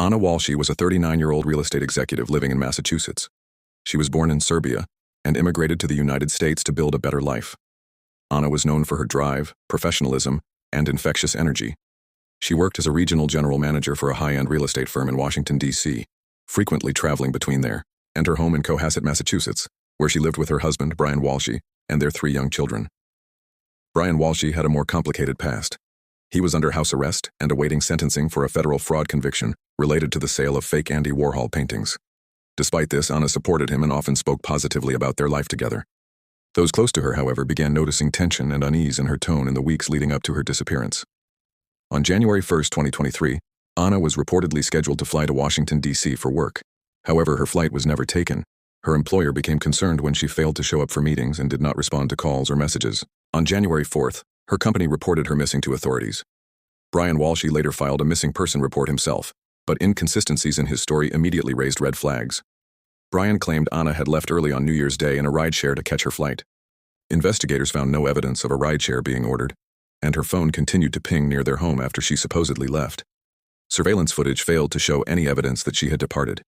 Anna Walshe was a 39-year-old real estate executive living in Massachusetts. She was born in Serbia and immigrated to the United States to build a better life. Anna was known for her drive, professionalism, and infectious energy. She worked as a regional general manager for a high-end real estate firm in Washington, D.C., frequently traveling between there and her home in Cohasset, Massachusetts, where she lived with her husband, Brian Walshe, and their 3 young children. Brian Walshe had a more complicated past. He was under house arrest and awaiting sentencing for a federal fraud conviction related to the sale of fake Andy Warhol paintings. Despite this, Anna supported him and often spoke positively about their life together. Those close to her, however, began noticing tension and unease in her tone in the weeks leading up to her disappearance. On January 1, 2023, Anna was reportedly scheduled to fly to Washington, D.C. for work. However, her flight was never taken. Her employer became concerned when she failed to show up for meetings and did not respond to calls or messages. On January 4th, her company reported her missing to authorities. Brian Walshe later filed a missing person report himself, but inconsistencies in his story immediately raised red flags. Brian claimed Anna had left early on New Year's Day in a rideshare to catch her flight. Investigators found no evidence of a rideshare being ordered, and her phone continued to ping near their home after she supposedly left. Surveillance footage failed to show any evidence that she had departed.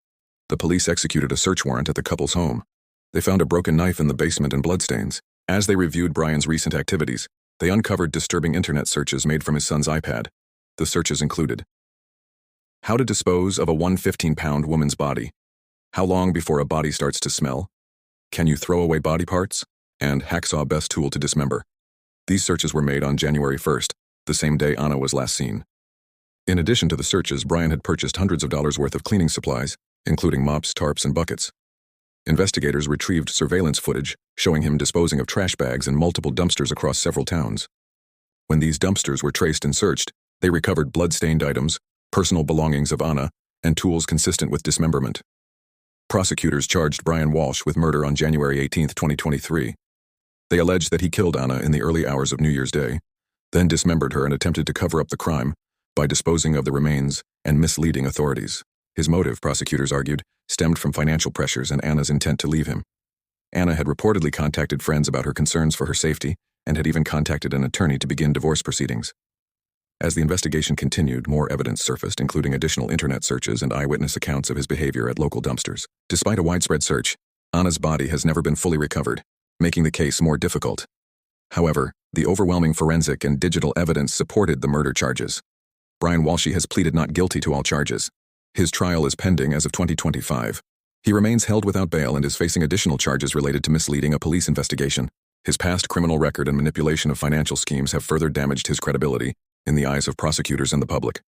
The police executed a search warrant at the couple's home. They found a broken knife in the basement and bloodstains. As they reviewed Brian's recent activities, they uncovered disturbing internet searches made from his son's iPad. The searches included: how to dispose of a 115-pound woman's body, how long before a body starts to smell, can you throw away body parts, and hacksaw best tool to dismember. These searches were made on January 1st, the same day Anna was last seen. In addition to the searches, Brian had purchased hundreds of dollars worth of cleaning supplies, including mops, tarps, and buckets. Investigators retrieved surveillance footage showing him disposing of trash bags in multiple dumpsters across several towns. When these dumpsters were traced and searched, they recovered blood-stained items, personal belongings of Anna, and tools consistent with dismemberment. Prosecutors charged Brian Walshe with murder on January 18, 2023. They alleged that he killed Anna in the early hours of New Year's Day, then dismembered her and attempted to cover up the crime by disposing of the remains and misleading authorities. His motive, prosecutors argued, stemmed from financial pressures and Anna's intent to leave him. Anna had reportedly contacted friends about her concerns for her safety and had even contacted an attorney to begin divorce proceedings. As the investigation continued, more evidence surfaced, including additional internet searches and eyewitness accounts of his behavior at local dumpsters. Despite a widespread search, Anna's body has never been fully recovered, making the case more difficult. However, the overwhelming forensic and digital evidence supported the murder charges. Brian Walshe has pleaded not guilty to all charges. His trial is pending as of 2025. He remains held without bail and is facing additional charges related to misleading a police investigation. His past criminal record and manipulation of financial schemes have further damaged his credibility in the eyes of prosecutors and the public.